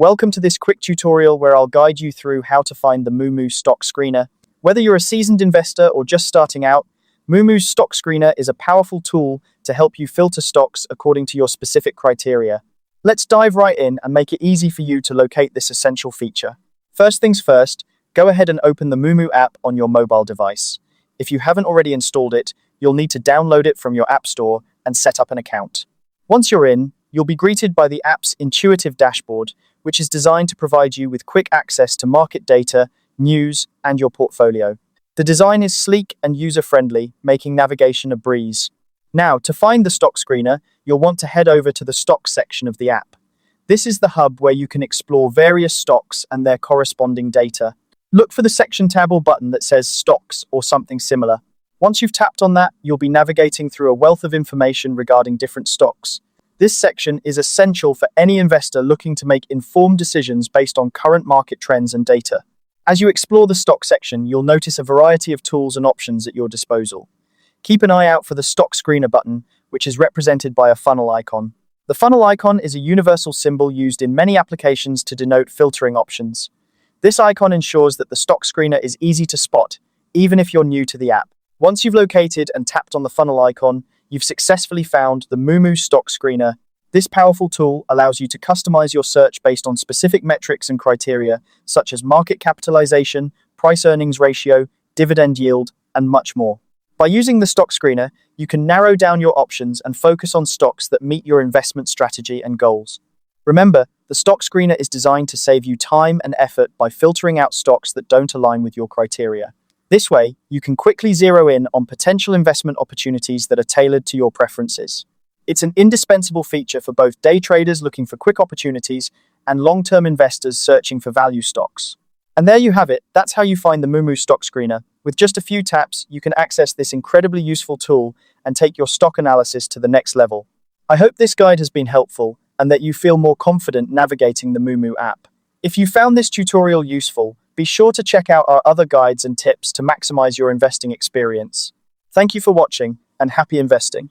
Welcome to this quick tutorial where I'll guide you through how to find the Moomoo stock screener. Whether you're a seasoned investor or just starting out, Moomoo's stock screener is a powerful tool to help you filter stocks according to your specific criteria. Let's dive right in and make it easy for you to locate this essential feature. First things first, go ahead and open the Moomoo app on your mobile device. If you haven't already installed it, you'll need to download it from your app store and set up an account. Once you're in, you'll be greeted by the app's intuitive dashboard, which is designed to provide you with quick access to market data, news, and your portfolio. The design is sleek and user-friendly, making navigation a breeze. Now, to find the stock screener, you'll want to head over to the stocks section of the app. This is the hub where you can explore various stocks and their corresponding data. Look for the section tab or button that says Stocks or something similar. Once you've tapped on that, you'll be navigating through a wealth of information regarding different stocks. This section is essential for any investor looking to make informed decisions based on current market trends and data. As you explore the stock section, you'll notice a variety of tools and options at your disposal. Keep an eye out for the stock screener button, which is represented by a funnel icon. The funnel icon is a universal symbol used in many applications to denote filtering options. This icon ensures that the stock screener is easy to spot, even if you're new to the app. Once you've located and tapped on the funnel icon, you've successfully found the Moomoo stock screener. This powerful tool allows you to customize your search based on specific metrics and criteria, such as market capitalization, price-earnings ratio, dividend yield, and much more. By using the stock screener, you can narrow down your options and focus on stocks that meet your investment strategy and goals. Remember, the stock screener is designed to save you time and effort by filtering out stocks that don't align with your criteria. This way, you can quickly zero in on potential investment opportunities that are tailored to your preferences. It's an indispensable feature for both day traders looking for quick opportunities and long-term investors searching for value stocks. And there you have it. That's how you find the Moomoo stock screener. With just a few taps, you can access this incredibly useful tool and take your stock analysis to the next level. I hope this guide has been helpful and that you feel more confident navigating the Moomoo app. If you found this tutorial useful, be sure to check out our other guides and tips to maximize your investing experience. Thank you for watching, and happy investing.